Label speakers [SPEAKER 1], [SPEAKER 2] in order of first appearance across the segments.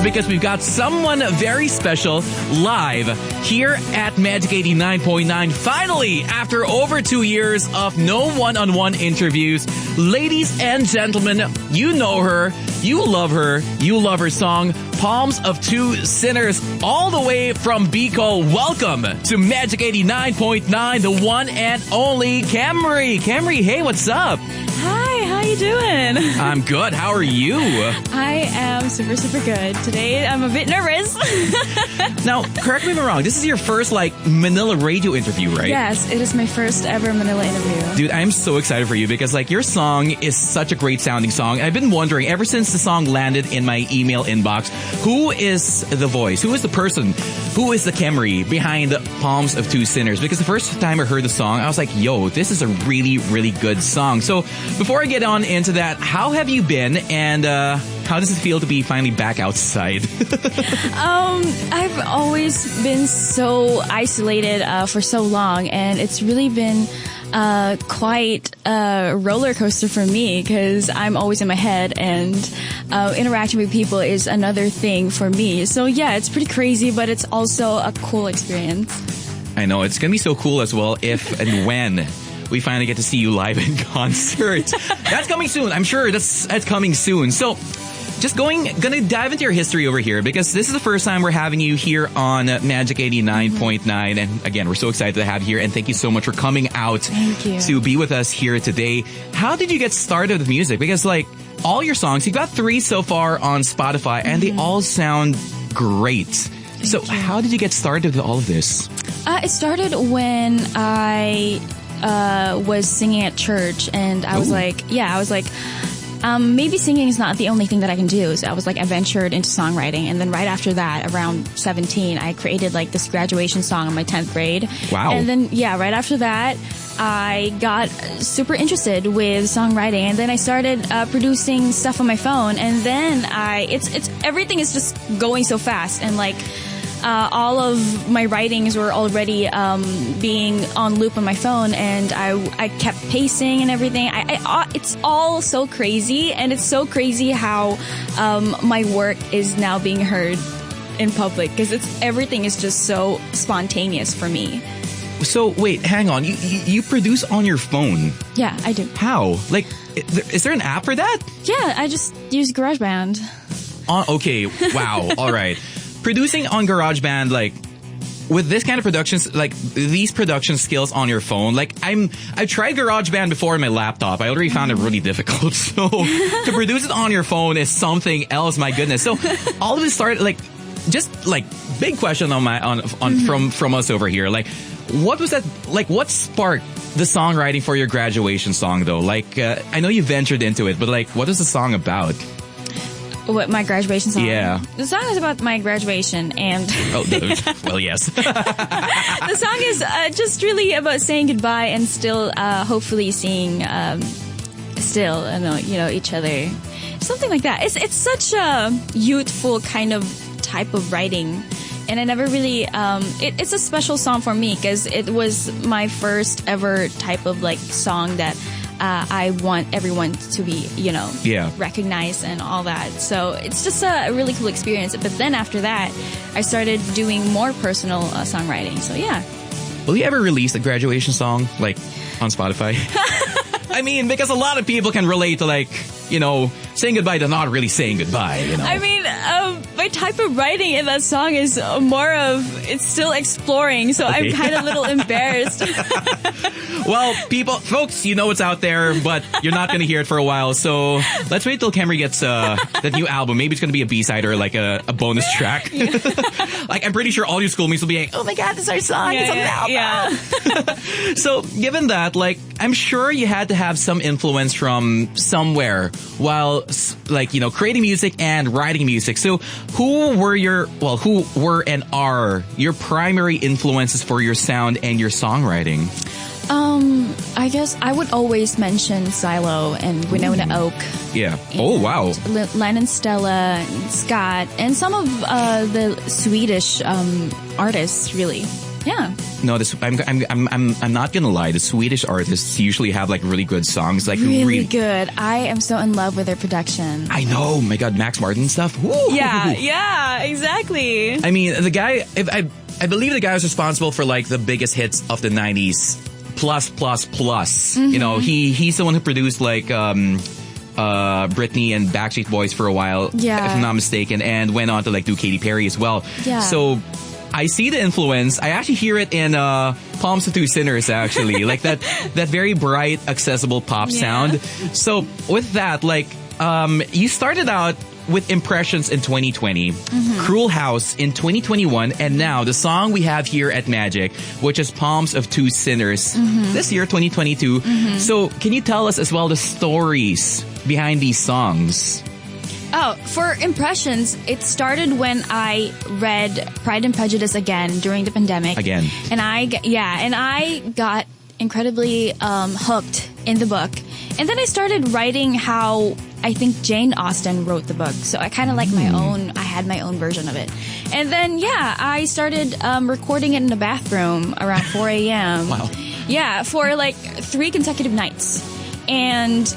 [SPEAKER 1] because we've got someone very special live here at Magic 89.9. Finally, after over 2 years of no one-on-one interviews, ladies and gentlemen, you know her, you love her song, Palms of Two Sinners, all the way from Bicol. Welcome to Magic 89.9, the one and only Kemrie. Kemrie, hey, what's up?
[SPEAKER 2] Hi, how you doing?
[SPEAKER 1] I'm good. How are you?
[SPEAKER 2] I am super, super good. Today, I'm a bit nervous.
[SPEAKER 1] Now, correct me if I'm wrong. This is your first, Manila radio interview, right?
[SPEAKER 2] Yes, it is my first ever Manila interview.
[SPEAKER 1] Dude, I'm so excited for you because, your song is such a great sounding song. I've been wondering, ever since the song landed in my email inbox, who is the voice? Who is the person? Who is the Kemrie behind Palms of Two Sinners? Because the first time I heard the song, I was like, yo, this is a really, really good song. So before I get on into that, how have you been, and how does it feel to be finally back outside?
[SPEAKER 2] I've always been so isolated for so long, and it's really been quite a roller coaster for me because I'm always in my head, and interacting with people is another thing for me. So yeah, it's pretty crazy, but it's also a cool experience.
[SPEAKER 1] I know, it's going to be so cool as well if and when we finally get to see you live in concert. That's coming soon. I'm sure that's coming soon. So just gonna dive into your history over here because this is the first time we're having you here on Magic 89.9. And again, we're so excited to have you here. And thank you so much for coming out to be with us here today. How did you get started with music? Because all your songs, you've got 3 so far on Spotify and they all sound great. So how did you get started with all of this?
[SPEAKER 2] It started when I was singing at church, and I was maybe singing is not the only thing that I can do. So I was I ventured into songwriting, and then right after that, around 17, I created this graduation song in my 10th grade.
[SPEAKER 1] Wow.
[SPEAKER 2] And then right after that, I got super interested with songwriting, and then I started producing stuff on my phone, and then everything is just going so fast, and all of my writings were already being on loop on my phone, and I kept pacing and everything. It's all so crazy, and it's so crazy how my work is now being heard in public because everything is just so spontaneous for me.
[SPEAKER 1] So wait, hang on. You produce on your phone?
[SPEAKER 2] Yeah, I do.
[SPEAKER 1] How? Is there an app for that?
[SPEAKER 2] Yeah, I just use GarageBand.
[SPEAKER 1] Okay, wow. All right. Producing on GarageBand, with this kind of productions, these production skills on your phone, I've tried GarageBand before on my laptop. I already found it really difficult. So to produce it on your phone is something else. My goodness. So all of it started big question from us over here. What was that? What sparked the songwriting for your graduation song though? I know you ventured into it, but what is the song about?
[SPEAKER 2] What, my graduation song?
[SPEAKER 1] Yeah.
[SPEAKER 2] The song is about my graduation, and
[SPEAKER 1] well, yes.
[SPEAKER 2] The song is just really about saying goodbye and still hopefully seeing each other. Something like that. It's such a youthful kind of type of writing, and I never really it's a special song for me because it was my first ever type of song that I want everyone to be, recognized and all that. So it's just a really cool experience. But then after that, I started doing more personal songwriting. So yeah.
[SPEAKER 1] Will you ever release a graduation song, on Spotify? I mean, because a lot of people can relate to saying goodbye to not really saying goodbye,
[SPEAKER 2] I mean, my type of writing in that song is more of, it's still exploring, so okay. I'm kind of a little embarrassed.
[SPEAKER 1] Well, folks, you know what's out there, but you're not going to hear it for a while, so let's wait till Kemrie gets that new album. Maybe it's going to be a B-side or a bonus track. Yeah. I'm pretty sure all your schoolmates will be like, oh my god, this is our song, it's on the album. Yeah. So, given that, I'm sure you had to have some influence from somewhere while, creating music and writing music. So, who were and are your primary influences for your sound and your songwriting?
[SPEAKER 2] I guess I would always mention Silo and Winona Oak.
[SPEAKER 1] Yeah. Oh, wow.
[SPEAKER 2] Lennon Stella, Scott, and some of the Swedish artists, really. Yeah.
[SPEAKER 1] No, I'm not gonna lie. The Swedish artists usually have like really good songs, like
[SPEAKER 2] Really good. I am so in love with their production.
[SPEAKER 1] I know, my God, Max Martin stuff. Woo!
[SPEAKER 2] Yeah, exactly.
[SPEAKER 1] I mean, the guy, I believe the guy was responsible for like the biggest hits of the 90s. Plus.
[SPEAKER 2] Mm-hmm.
[SPEAKER 1] You know, he's the one who produced like Britney and Backstreet Boys for a while, if I'm not mistaken, and went on to like do Katy Perry as well.
[SPEAKER 2] Yeah.
[SPEAKER 1] So I see the influence. I actually hear it in Palms of Two Sinners, actually. Like that very bright, accessible pop sound. So with that, like, you started out with Impressions in 2020, Cruel House in 2021, and now the song we have here at Magic, which is Palms of Two Sinners, this year, 2022. So can you tell us as well the stories behind these songs?
[SPEAKER 2] Oh, for Impressions, it started when I read Pride and Prejudice again during the pandemic. And I got incredibly hooked in the book. And then I started writing how I think Jane Austen wrote the book. So I kind of like I had my own version of it. And then, I started recording it in the bathroom around 4 a.m.
[SPEAKER 1] Wow.
[SPEAKER 2] Yeah, for like 3 consecutive nights. And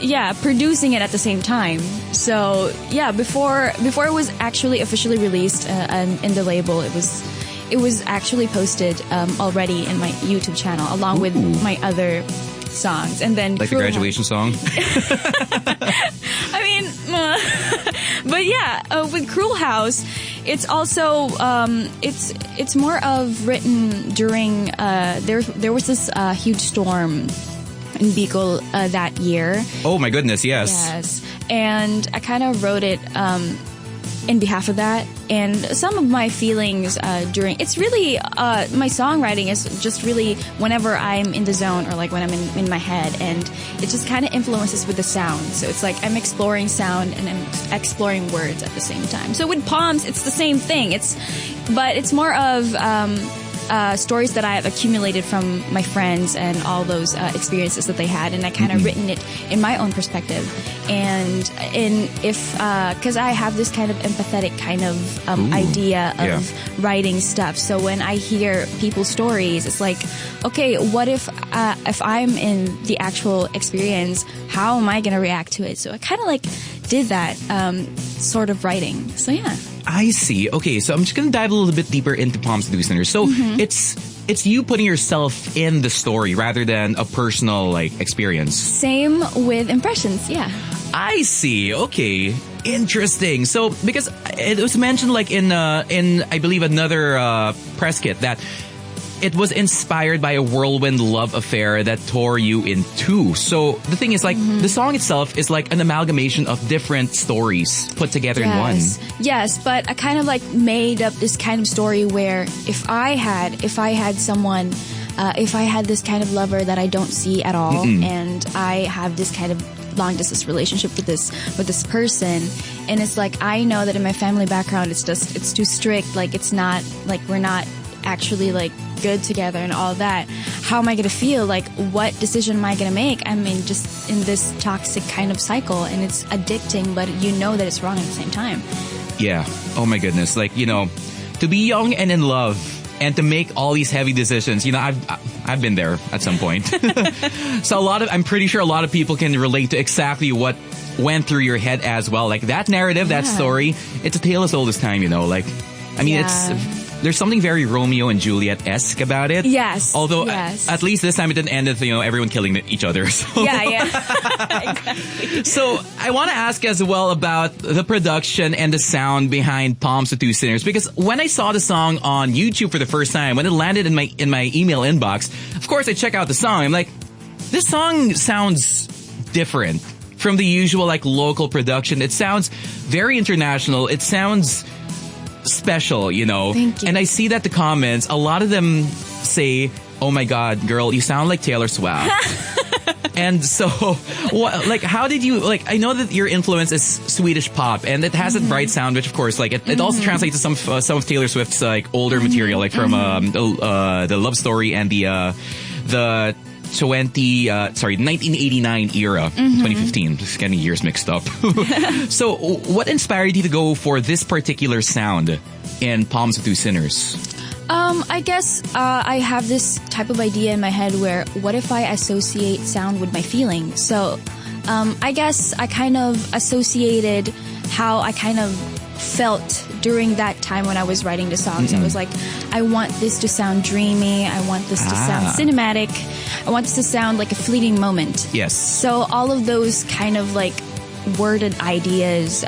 [SPEAKER 2] producing it at the same time. So before it was actually officially released in the label, it was actually posted already in my YouTube channel along with my other songs. And then
[SPEAKER 1] like the graduation song.
[SPEAKER 2] I mean, but with Cruel House, it's also it's more of written during there was this huge storm in Bicol that year.
[SPEAKER 1] Oh my goodness, yes.
[SPEAKER 2] Yes. And I kind of wrote it in behalf of that. And some of my feelings it's really, my songwriting is just really whenever I'm in the zone or like when I'm in my head. And it just kind of influences with the sound. So it's like I'm exploring sound and I'm exploring words at the same time. So with Palms, it's the same thing. But it's more of stories that I have accumulated from my friends and all those experiences that they had, and I kind of written it in my own perspective. And because I have this kind of empathetic kind of idea of writing stuff, so when I hear people's stories, it's like, okay, what if I'm in the actual experience? How am I going to react to it? So I kind of like did that sort of writing. So yeah.
[SPEAKER 1] I see. Okay, so I'm just going to dive a little bit deeper into Palms of Two Sinners. So it's you putting yourself in the story rather than a personal like experience.
[SPEAKER 2] Same with Impressions, yeah.
[SPEAKER 1] I see. Okay, interesting. So because it was mentioned like in I believe another press kit that it was inspired by a whirlwind love affair that tore you in two. So the thing is, like, the song itself is like an amalgamation of different stories put together in one.
[SPEAKER 2] Yes, but I kind of like made up this kind of story where if I had someone, if I had this kind of lover that I don't see at all, and I have this kind of long distance relationship with this person, and it's like I know that in my family background it's too strict, like it's not like we're not actually like good together and all that. How am I going to feel? Like, what decision am I going to make? I'm just in this toxic kind of cycle, and it's addicting, but you know that it's wrong at the same time. Yeah.
[SPEAKER 1] Oh my goodness. Like, you know, to be young and in love and to make all these heavy decisions, you know, I've been there at some point. So I'm pretty sure a lot of people can relate to exactly what went through your head as well. Like that narrative, that story, it's a tale as old as time, you know, like, I mean, there's something very Romeo and Juliet-esque about it.
[SPEAKER 2] Yes.
[SPEAKER 1] Although, at least this time it didn't end with, you know, everyone killing each other. So.
[SPEAKER 2] Yeah. Exactly.
[SPEAKER 1] So, I want to ask as well about the production and the sound behind Palms of Two Sinners. Because when I saw the song on YouTube for the first time, when it landed in my email inbox, of course I check out the song. I'm like, this song sounds different from the usual, like, local production. It sounds very international. It sounds special, you know.
[SPEAKER 2] Thank you.
[SPEAKER 1] And I see that the comments, a lot of them say, "Oh my God, girl, you sound like Taylor Swift." And so, like, how did you, like, I know that your influence is Swedish pop, and it has a bright sound, which of course, like, it also translates to some of Taylor Swift's, like, older material, like from the Love Story and the 1989 era, 2015. Just getting years mixed up. So, what inspired you to go for this particular sound in Palms of Two Sinners?
[SPEAKER 2] I guess I have this type of idea in my head where what if I associate sound with my feeling? So I guess I kind of associated how I kind of felt during that time when I was writing the songs. I was like, I want this to sound dreamy. I want this to sound cinematic. I want this to sound like a fleeting moment.
[SPEAKER 1] Yes.
[SPEAKER 2] So all of those kind of like worded ideas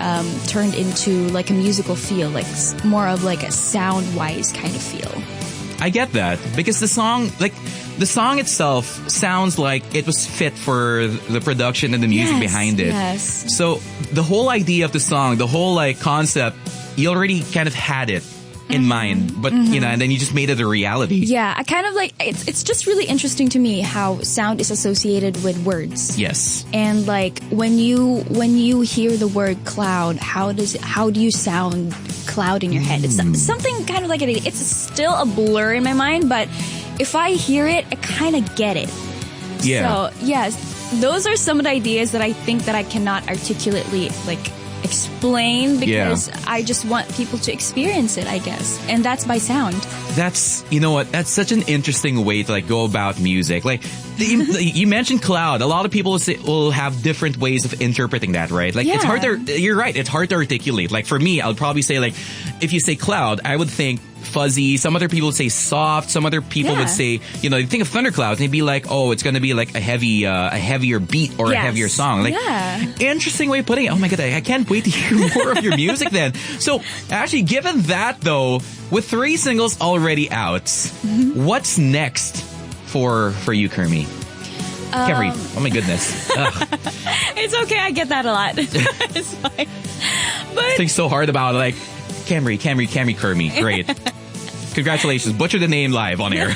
[SPEAKER 2] turned into like a musical feel, like more of like a sound-wise kind of feel.
[SPEAKER 1] I get that because the song itself sounds like it was fit for the production and the music behind it.
[SPEAKER 2] Yes.
[SPEAKER 1] So the whole idea of the song, the whole like concept, you already kind of had it in mind, but you know, and then you just made it a reality.
[SPEAKER 2] Yeah, I kind of like it's just really interesting to me how sound is associated with words.
[SPEAKER 1] Yes.
[SPEAKER 2] And like when you hear the word cloud, how do you sound cloud in your head? It's something kind of like it's still a blur in my mind, but if I hear it, I kind of get it.
[SPEAKER 1] Yeah.
[SPEAKER 2] So, yes, those are some of the ideas that I think that I cannot articulately like explain because I just want people to experience it, I guess. And that's by sound.
[SPEAKER 1] That's, you know what, that's such an interesting way to like go about music. Like, you mentioned cloud. A lot of people will have different ways of interpreting that, right? Like, it's hard to, you're right, it's hard to articulate. Like, for me, I'll probably say like, if you say cloud, I would think fuzzy. Some other people would say soft. Some other people would say, you know, you think of thunderclouds and they'd be like, oh, it's going to be like a heavier beat or a heavier song. Like, interesting way of putting it. Oh my God, I can't wait to hear more of your music then. So actually, given that though, with 3 singles already out, what's next for you, Kemrie? Kemrie, oh my goodness.
[SPEAKER 2] It's okay, I get that a lot. It's fine. But
[SPEAKER 1] think so hard about it, like, Kemrie. Great. Congratulations. Butcher the name live on air.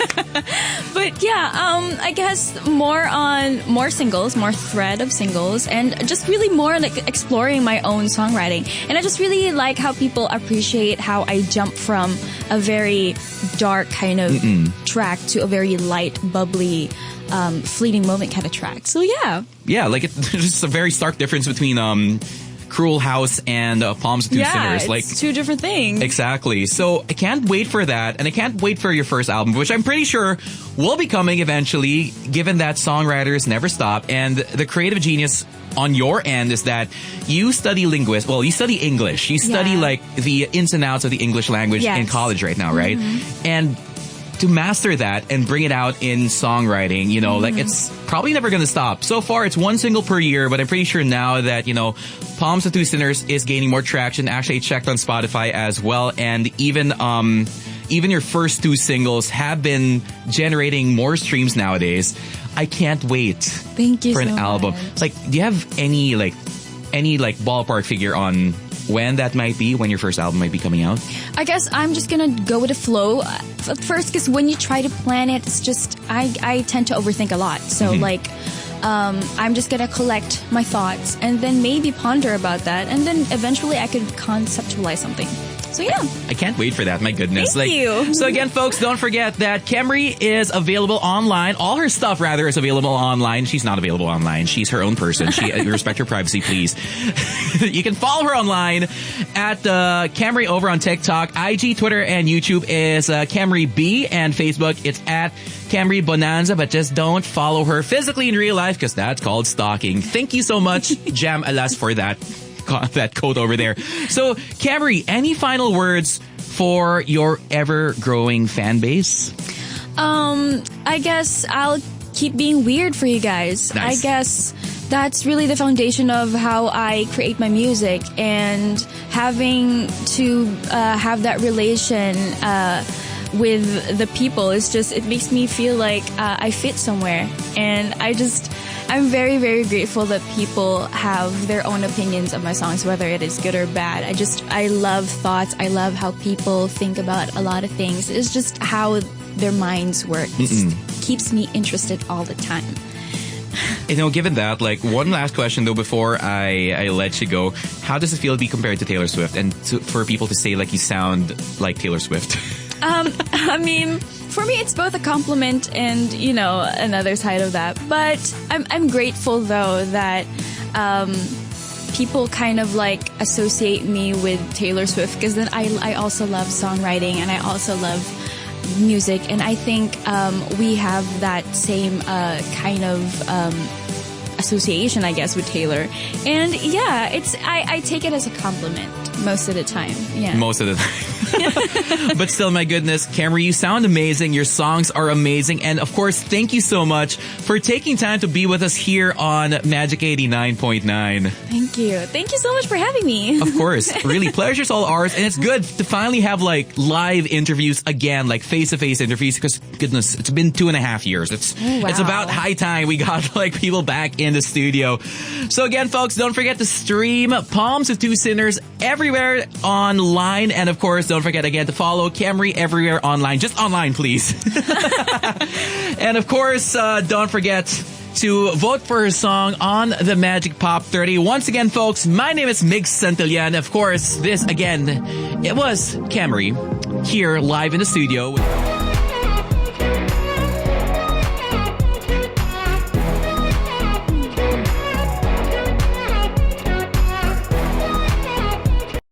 [SPEAKER 2] But yeah, I guess more singles, more thread of singles, and just really more like exploring my own songwriting. And I just really like how people appreciate how I jump from a very dark kind of track to a very light, bubbly, fleeting moment kind of track. So yeah. Yeah,
[SPEAKER 1] like there's just a very stark difference between Cruel House and Palms of Two Sinners.
[SPEAKER 2] Yeah,
[SPEAKER 1] like
[SPEAKER 2] it's 2 different things.
[SPEAKER 1] Exactly. So I can't wait for that, and I can't wait for your first album, which I'm pretty sure will be coming eventually, given that songwriters never stop. And the creative genius on your end is that you study you study English. You study like the ins and outs of the English language in college right now, right? And to master that and bring it out in songwriting, you know, like it's probably never going to stop. So far, it's 1 single per year, but I'm pretty sure now that, you know, Palms of Two Sinners is gaining more traction. Actually, I checked on Spotify as well, and even your first 2 singles have been generating more streams nowadays. I can't wait
[SPEAKER 2] Thank you
[SPEAKER 1] for an
[SPEAKER 2] so
[SPEAKER 1] album.
[SPEAKER 2] much.
[SPEAKER 1] Like, do you have any ballpark figure on when that might be, when your first album might be coming out?
[SPEAKER 2] I guess I'm just gonna go with the flow at first, because when you try to plan it, it's just I tend to overthink a lot. So I'm just gonna collect my thoughts and then maybe ponder about that, and then eventually I could conceptualize something. So yeah.
[SPEAKER 1] I can't wait for that. My goodness.
[SPEAKER 2] Thank you.
[SPEAKER 1] So again, folks, don't forget that Kemrie is available online. All her stuff, rather, is available online. She's not available online. She's her own person. You respect her privacy, please. You can follow her online at Kemrie over on TikTok. IG, Twitter, and YouTube is Kemrie B, and Facebook, it's at Kemrie Bonanza, but just don't follow her physically in real life, because that's called stalking. Thank you so much, Jam Alas, for that code over there. So, Kemrie, any final words for your ever-growing fan base?
[SPEAKER 2] I guess I'll keep being weird for you guys.
[SPEAKER 1] Nice.
[SPEAKER 2] I guess that's really the foundation of how I create my music, and having to have that relation with the people is just, it makes me feel like I fit somewhere. And I'm very, very grateful that people have their own opinions of my songs, whether it is good or bad. I love thoughts. I love how people think about a lot of things. It's just how their minds work. It keeps me interested all the time.
[SPEAKER 1] You know, given that, like, one last question though before I let you go. How does it feel to be compared to Taylor Swift, and for people to say like you sound like Taylor Swift?
[SPEAKER 2] I mean, for me, it's both a compliment and, you know, another side of that. But I'm grateful, though, that people kind of like associate me with Taylor Swift, because then I also love songwriting, and I also love music, and I think we have that same kind of association, I guess, with Taylor. And yeah, I take it as a compliment most of the time. Yeah.
[SPEAKER 1] Most of the time. But still, my goodness, Kemrie, you sound amazing. Your songs are amazing. And of course, thank you so much for taking time to be with us here on Magic 89.9.
[SPEAKER 2] Thank you. Thank you so much for having me.
[SPEAKER 1] Of course. Really, pleasure's all ours. And it's good to finally have like live interviews again, like face-to-face interviews, because goodness, it's been 2.5 years. It's about high time we got like people back in the studio. So again, folks, don't forget to stream Palms of Two Sinners everywhere online. And of course, don't forget again to follow Kemrie everywhere online. Just online, please. And of course, don't forget to vote for her song on the Magic Pop 30. Once again, folks, my name is Mig Santillan. Of course, this again, it was Kemrie here live in the studio.